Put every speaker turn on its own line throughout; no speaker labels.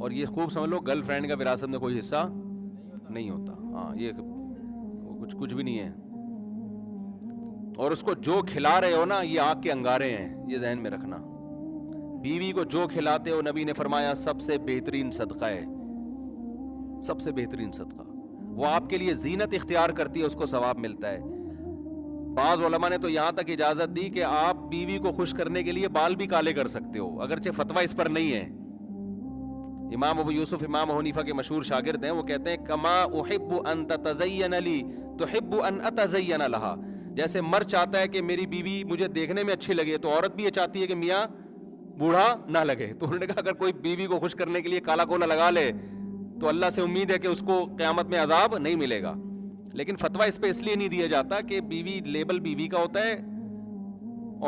اور یہ خوب سمجھ لو گرل فرینڈ کا وراثت میں کوئی حصہ نہیں ہوتا. ہاں یہ کچھ بھی نہیں ہے. اور اس کو جو کھلا رہے ہو نا یہ آگ کے انگارے ہیں, یہ ذہن میں رکھنا. بیوی کو جو کھلاتے ہو نبی نے فرمایا سب سے بہترین صدقہ ہے, سب سے بہترین صدقہ. وہ آپ کے لیے زینت اختیار کرتی ہے, اس کو ثواب ملتا ہے. بعض علماء نے تو یہاں تک اجازت دی کہ آپ بیوی کو خوش کرنے کے لیے بال بھی کالے کر سکتے ہو, اگرچہ فتویٰ اس پر نہیں ہے. امام ابو یوسف امام حنیفہ کے مشہور شاگرد ہیں, وہ کہتے ہیں کما احب ان تتزین لی تحب ان اتزین لہا. جیسے مرد چاہتا ہے کہ میری بیوی مجھے دیکھنے میں اچھی لگے, تو عورت بھی یہ چاہتی ہے کہ میاں بوڑھا نہ لگے. تو انہوں نے کہا اگر کوئی بیوی کو خوش کرنے کے لیے کالا کولا لگا لے تو اللہ سے امید ہے کہ اس کو قیامت میں عذاب نہیں ملے گا. لیکن فتویٰ اس پہ اس لیے نہیں دیا جاتا کہ بیوی لیبل بیوی کا ہوتا ہے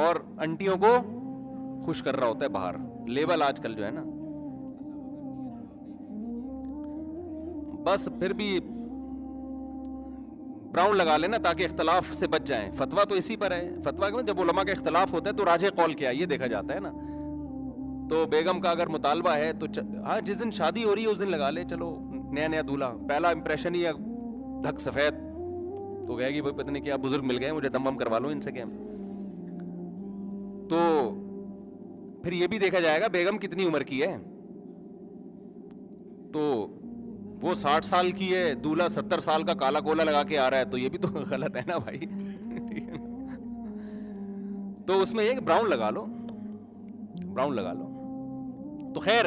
اور انٹیوں کو خوش کر رہا ہوتا ہے باہر. لیبل آج کل جو ہے نا, بس پھر بھی براؤن لگا لینا تاکہ اختلاف سے بچ جائیں. فتویٰ تو اسی پر ہے. فتویٰ کہ جب علماء کا اختلاف ہوتا ہے تو راجح قول کیا یہ دیکھا جاتا ہے نا. تو بیگم کا اگر مطالبہ ہے تو ہاں جس دن شادی ہو رہی ہے اس دن لگا لے. چلو نیا نیا دولہا, پہلا امپریشن ہی ڈھک سفید, تو کہے گی پتہ نہیں کیا بزرگ مل گئے مجھے دم وم کروا لو ان سے. کیا تو پھر یہ بھی دیکھا جائے گا بیگم کتنی عمر کی ہے. تو وہ 60 سال کی ہے, دولہا 70 سال کا کالا کولا لگا کے آ رہا ہے, تو یہ بھی تو غلط ہے نا بھائی. تو اس میں ایک براؤن لگا لو, براؤن لگا لو. تو خیر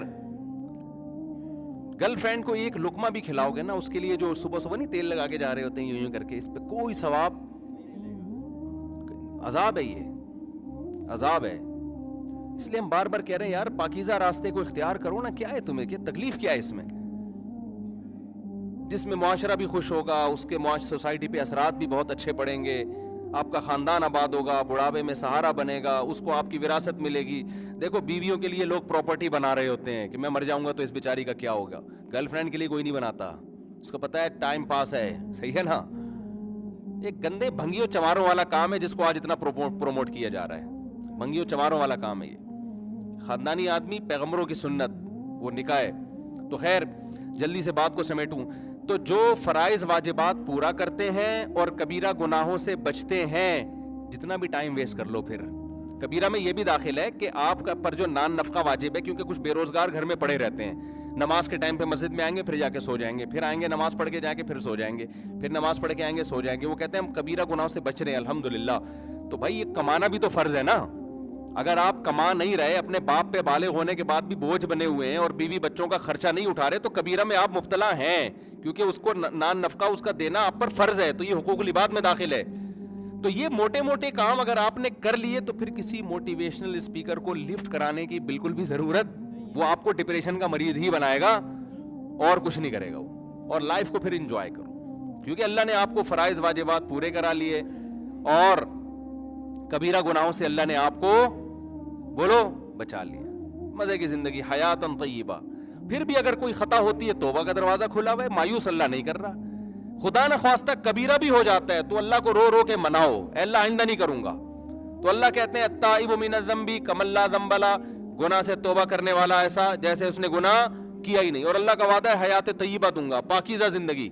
گرل فرینڈ کو ایک لقمہ بھی کھلاؤ گے نا, اس کے لیے جو صبح صبح نہیں تیل لگا کے جا رہے ہوتے ہیں یوں یوں کر کے, اس پہ کوئی ثواب, عذاب ہے, یہ عذاب ہے. اس لیے ہم بار بار کہہ رہے ہیں یار پاکیزہ راستے کو اختیار کرو نا. کیا ہے تمہیں, کیا تکلیف کیا ہے اس میں, جس میں معاشرہ بھی خوش ہوگا, اس کے سوسائٹی پہ اثرات بھی بہت اچھے پڑیں گے, آپ کا خاندان آباد ہوگا, بڑھاپے میں سہارا بنے گا, اس کو آپ کی وراثت ملے گی. دیکھو بیویوں کے لیے لوگ پراپرٹی بنا رہے ہوتے ہیں کہ میں مر جاؤں گا تو اس بیچاری کا کیا ہوگا. گرل فرینڈ کے لیے کوئی نہیں بناتا, اس کو پتا ہے ٹائم پاس ہے. صحیح ہے نا. ایک گندے بھنگیوں چماروں والا کام ہے جس کو آج اتنا پروموٹ کیا جا رہا ہے. بھنگیوں چماروں والا کام ہے یہ. خاندانی آدمی, پیغمبروں کی سنت, وہ نکاح ہے. تو خیر جلدی سے بات کو سمیٹوں تو جو فرائض واجبات پورا کرتے ہیں اور کبیرہ گناہوں سے بچتے ہیں, جتنا بھی ٹائم ویسٹ کر لو, پھر کبیرہ میں یہ بھی داخل ہے کہ آپ کا پر جو نان نفقہ واجب ہے, کیونکہ کچھ بے روزگار گھر میں پڑے رہتے ہیں, نماز کے ٹائم پہ مسجد میں آئیں گے پھر جا کے سو جائیں گے, پھر آئیں گے نماز پڑھ کے جا کے پھر سو جائیں گے, پھر نماز پڑھ کے آئیں گے سو جائیں گے. وہ کہتے ہیں ہم کبیرہ گناہوں سے بچ رہے ہیں الحمدللہ. تو بھائی یہ کمانا بھی تو فرض ہے نا. اگر آپ کما نہیں رہے, اپنے باپ پہ بالغ ہونے کے بعد بھی بوجھ بنے ہوئے ہیں اور بیوی بچوں کا خرچہ نہیں اٹھا رہے, تو کبیرہ میں آپ مبتلا ہیں, کیونکہ اس کو نان نفقہ اس کا دینا آپ پر فرض ہے, تو یہ حقوق العباد میں داخل ہے. تو یہ موٹے موٹے کام اگر آپ نے کر لیے تو پھر کسی موٹیویشنل اسپیکر کو لفٹ کرانے کی بالکل بھی ضرورت, وہ آپ کو ڈپریشن کا مریض ہی بنائے گا اور کچھ نہیں کرے گا وہ. اور لائف کو پھر انجوائے کرو, کیونکہ اللہ نے آپ کو فرائض واجبات پورے کرا لیے اور کبیرہ گناہوں سے اللہ نے آپ کو بولو بچا لیا. مزے کی زندگی, حیاتن طیبہ. پھر بھی اگر کوئی خطا ہوتی ہے توبہ کا دروازہ کھلا ہوا ہے, مایوس اللہ نہیں کر رہا. خدا نہ خواستہ کبیرہ بھی ہو جاتا ہے تو اللہ کو رو رو کے مناؤ, اے اللہ آئندہ نہیں کروں گا. تو اللہ کہتے ہیں التائب من الذنب کمن لا ذنب له, گناہ سے توبہ کرنے والا ایسا جیسے اس نے گناہ کیا ہی نہیں. اور اللہ کا وعدہ ہے حیات طیبہ دوں گا, پاکیزہ زندگی,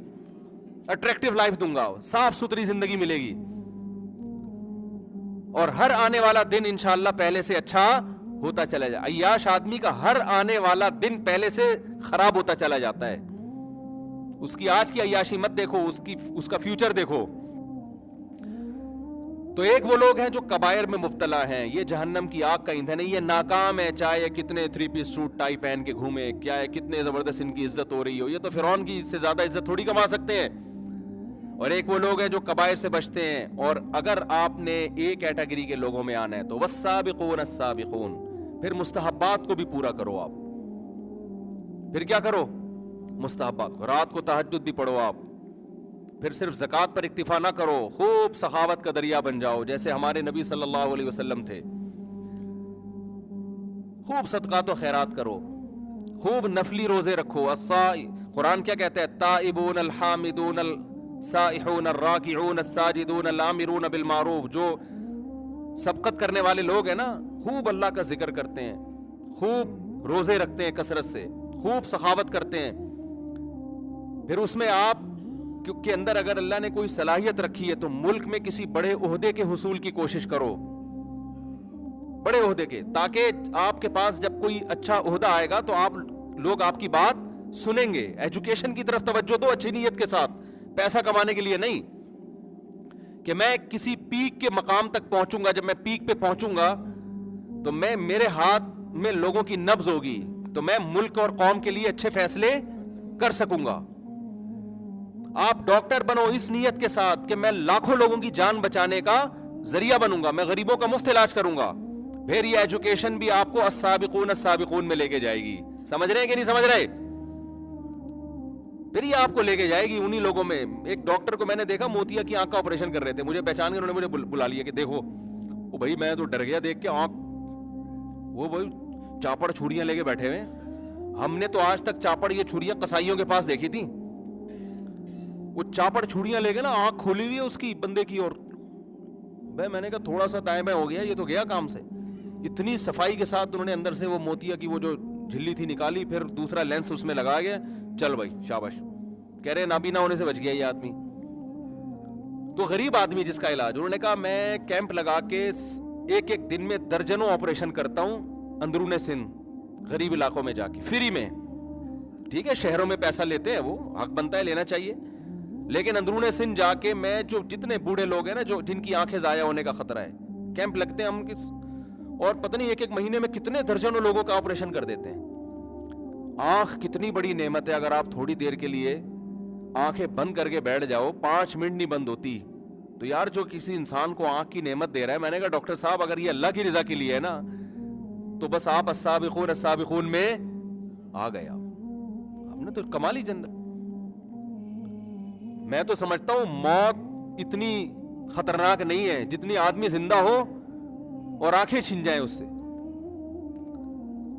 اٹریکٹیو لائف دوں گا, صاف ستھری زندگی ملے گی, اور ہر آنے والا دن انشاءاللہ پہلے سے اچھا ہوتا چلا جائے. عیاش آدمی کا ہر آنے والا دن پہلے سے خراب ہوتا چلا جاتا ہے. اس کی آج کی عیاشی مت دیکھو, اس کا فیوچر دیکھو. تو ایک وہ لوگ ہیں جو کبائر میں مبتلا ہیں, یہ جہنم کی آگ کا ایندھن ہے, یہ ناکام ہے, چاہے کتنے 3 پیس سوٹ ٹائی پہن کے گھومے, کیا ہے کتنے زبردست ان کی عزت ہو رہی ہو, یہ تو فرعون کی اس سے زیادہ عزت تھوڑی کما سکتے ہیں. اور ایک وہ لوگ ہیں جو کبائر سے بچتے ہیں. اور اگر آپ نے ایک کیٹیگری کے لوگوں میں آنا ہے تو والسابقون السابقون, پھر مستحبات کو بھی پورا کرو آپ. پھر کیا کرو, مستحبات کو, رات کو تہجد بھی پڑھو آپ. پھر صرف زکوٰۃ پر اکتفا نہ کرو, خوب سخاوت کا دریا بن جاؤ جیسے ہمارے نبی صلی اللہ علیہ وسلم تھے. خوب صدقات و خیرات کرو, خوب نفلی روزے رکھو. قرآن کیا کہتا ہے, التائبون الحامدون السائحون الراکعون الساجدون الامرون بالمعروف. جو سبقت کرنے والے لوگ ہیں نا, خوب اللہ کا ذکر کرتے ہیں, خوب روزے رکھتے ہیں کثرت سے, خوب سخاوت کرتے ہیں. پھر اس میں آپ کے اندر اگر اللہ نے کوئی صلاحیت رکھی ہے تو ملک میں کسی بڑے عہدے کے حصول کی کوشش کرو, بڑے عہدے کے, تاکہ آپ کے پاس جب کوئی اچھا عہدہ آئے گا تو آپ لوگ آپ کی بات سنیں گے. ایجوکیشن کی طرف توجہ دو اچھی نیت کے ساتھ, پیسہ کمانے کے لیے نہیں کہ میں کسی پیک کے مقام تک پہنچوں گا. جب میں پیک پہ پہنچوں گا تو میرے ہاتھ میں لوگوں کی نبض ہوگی, تو میں ملک اور قوم کے لیے اچھے فیصلے کر سکوں گا. آپ ڈاکٹر بنو اس نیت کے ساتھ کہ میں لاکھوں لوگوں کی جان بچانے کا ذریعہ بنوں گا, میں غریبوں کا مفت علاج کروں گا. پھر یہ ایجوکیشن بھی آپ کو السابقون السابقون میں لے کے جائے گی. سمجھ رہے ہیں کہ نہیں سمجھ رہے؟ پھر یہ آپ کو لے کے جائے گی انہی لوگوں میں. ایک ڈاکٹر کو میں نے دیکھا موتیا کی آنکھ کا آپریشن کر رہے تھے, مجھے پہچان کے انہوں نے مجھے بلا لیا کہ دیکھو. وہ بھائی میں تو ڈر گیا دیکھ کے آنکھ, وہ بھائی چاپڑ چھریاں لے کے بیٹھے ہوئے. ہم نے تو آج تک چاپڑ یہ چھریاں قصائیوں کے پاس دیکھی تھی. وہ چاپڑ چھریاں لے کے نا آنکھ کھولی ہوئی ہے اس کی بندے کی, اور بھائی میں نے کہا تھوڑا سا دائیں بائیں ہو گیا, یہ تو گیا کام سے. اتنی صفائی کے ساتھ انہوں نے اندر سے وہ موتیا کی وہ جو جھلی تھی نکالی, پھر دوسرا لینس اس میں لگا گیا, چل بھائی شاباش. کہہ رہے نابینا ہونے سے بچ گیا یہ آدمی. تو غریب آدمی جس کا علاج, انہوں نے کہا میں کیمپ لگا کے ایک ایک دن میں درجنوں آپریشن کرتا ہوں اندرون سندھ غریب علاقوں میں جا کے فری میں. ٹھیک ہے شہروں میں پیسہ لیتے ہیں, وہ حق بنتا ہے لینا چاہیے, لیکن اندرون سندھ جا کے میں جو جتنے بوڑھے لوگ ہیں نا جو جن کی آنکھیں ضائع ہونے کا خطرہ ہے, کیمپ لگتے ہیں ہم اور پتہ نہیں ایک ایک مہینے میں کتنے درجنوں لوگوں کا آپریشن کر دیتے ہیں. آنکھ کتنی بڑی نعمت ہے, اگر آپ تھوڑی دیر کے لیے آنکھیں بند کر کے بیٹھ جاؤ, 5 منٹ نہیں بند ہوتی. تو یار جو کسی انسان کو آنکھ کی نعمت دے رہا ہے, میں نے کہا ڈاکٹر صاحب اگر یہ اللہ کی رضا کے لیے ہے نا تو بس آپ السابقون السابقون میں آ گئے. آپ نے تو کمال ہی جنت. میں تو سمجھتا ہوں موت اتنی خطرناک نہیں ہے جتنی آدمی زندہ ہو اور آنکھیں چھن جائیں اس سے.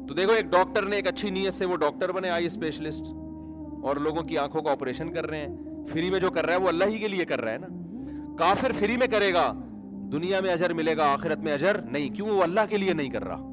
تو دیکھو ایک ڈاکٹر نے ایک اچھی نیت سے وہ ڈاکٹر بنے, آئی اسپیشلسٹ, اور لوگوں کی آنکھوں کا آپریشن کر رہے ہیں. فری میں جو کر رہا ہے وہ اللہ ہی کے لیے کر رہا ہے نا. کافر فری میں کرے گا, دنیا میں اجر ملے گا, آخرت میں اجر نہیں. کیوں؟ وہ اللہ کے لیے نہیں کر رہا.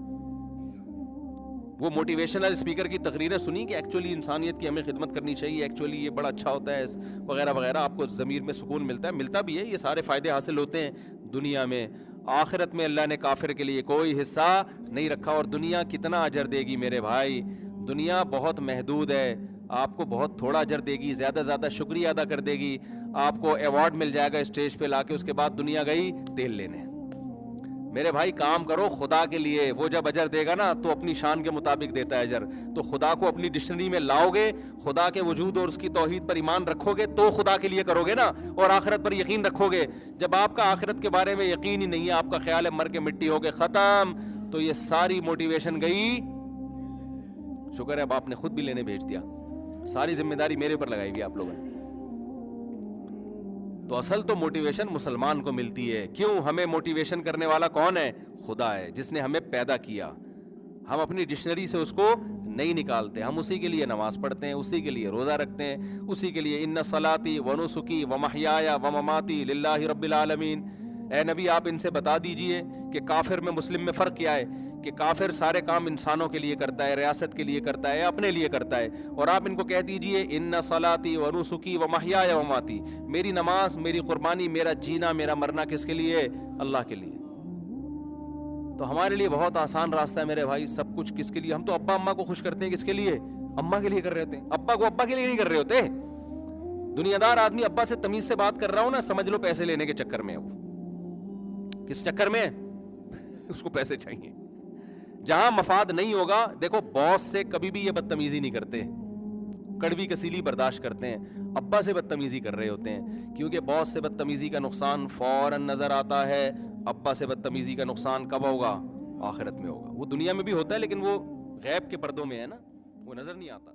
وہ موٹیویشنل اسپیکر کی تقریریں سنی کہ ایکچولی انسانیت کی ہمیں خدمت کرنی چاہیے, ایکچولی یہ بڑا اچھا ہوتا ہے وغیرہ وغیرہ, آپ کو ضمیر میں سکون ملتا ہے. ملتا بھی ہے, یہ سارے فائدے حاصل ہوتے ہیں دنیا میں. آخرت میں اللہ نے کافر کے لیے کوئی حصہ نہیں رکھا. اور دنیا کتنا اجر دے گی میرے بھائی, دنیا بہت محدود ہے, آپ کو بہت تھوڑا اجر دے گی, زیادہ زیادہ شکریہ ادا کر دے گی. آپ کو ایوارڈ مل جائے گا اسٹیج پہ لا کے, اس کے بعد دنیا گئی تیل لینے. میرے بھائی کام کرو خدا کے لیے, وہ جب اجر دے گا نا تو اپنی شان کے مطابق دیتا ہے اجر. تو خدا کو اپنی ڈکشنری میں لاؤ گے, خدا کے وجود اور اس کی توحید پر ایمان رکھو گے تو خدا کے لیے کرو گے نا, اور آخرت پر یقین رکھو گے. جب آپ کا آخرت کے بارے میں یقین ہی نہیں ہے, آپ کا خیال ہے مر کے مٹی ہو گئے ختم, تو یہ ساری موٹیویشن گئی. شکر ہے اب آپ نے خود بھی لینے بھیج دیا, ساری ذمہ داری میرے پر لگائی ہوئی آپ لوگوں نے. تو اصل تو موٹیویشن مسلمان کو ملتی ہے. کیوں؟ ہمیں موٹیویشن کرنے والا کون ہے؟ خدا ہے, جس نے ہمیں پیدا کیا. ہم اپنی ڈکشنری سے اس کو نہیں نکالتے, ہم اسی کے لیے نماز پڑھتے ہیں, اسی کے لیے روزہ رکھتے ہیں, اسی کے لیے ان صلاتی و نسکی و محیایا و مماتی للہ رب العالمین. اے نبی آپ ان سے بتا دیجئے کہ کافر میں مسلم میں فرق کیا ہے, کہ کافر سارے کام انسانوں کے لیے کرتا ہے, ریاست کے لیے کرتا ہے, اپنے لیے کرتا ہے. اور آپ ان کو کہہ دیجئے ان صلاتی و نسکی و محیایا و مماتی, میری نماز, میری قربانی, میرا جینا, میرا مرنا کس کے لیے؟ اللہ کے لیے. تو ہمارے لیے بہت آسان راستہ ہے میرے بھائی. سب کچھ کس کے لیے؟ ہم تو ابا اماں کو خوش کرتے ہیں, کس کے لیے؟ اماں کے لیے کر رہے ہوتے ہیں. ابا کو ابا کے لیے نہیں کر رہے ہوتے. دنیا دار آدمی ابا سے تمیز سے بات کر رہا ہوں نا, سمجھ لو پیسے لینے کے چکر میں ہے. وہ کس چکر میں ہے؟ اس کو پیسے چاہیے. جہاں مفاد نہیں ہوگا, دیکھو باس سے کبھی بھی یہ بدتمیزی نہیں کرتے, کڑوی کسیلی برداشت کرتے ہیں. ابا سے بدتمیزی کر رہے ہوتے ہیں, کیونکہ باس سے بدتمیزی کا نقصان فوراً نظر آتا ہے. ابا سے بدتمیزی کا نقصان کب ہوگا؟ آخرت میں ہوگا. وہ دنیا میں بھی ہوتا ہے لیکن وہ غیب کے پردوں میں ہے نا, وہ نظر نہیں آتا.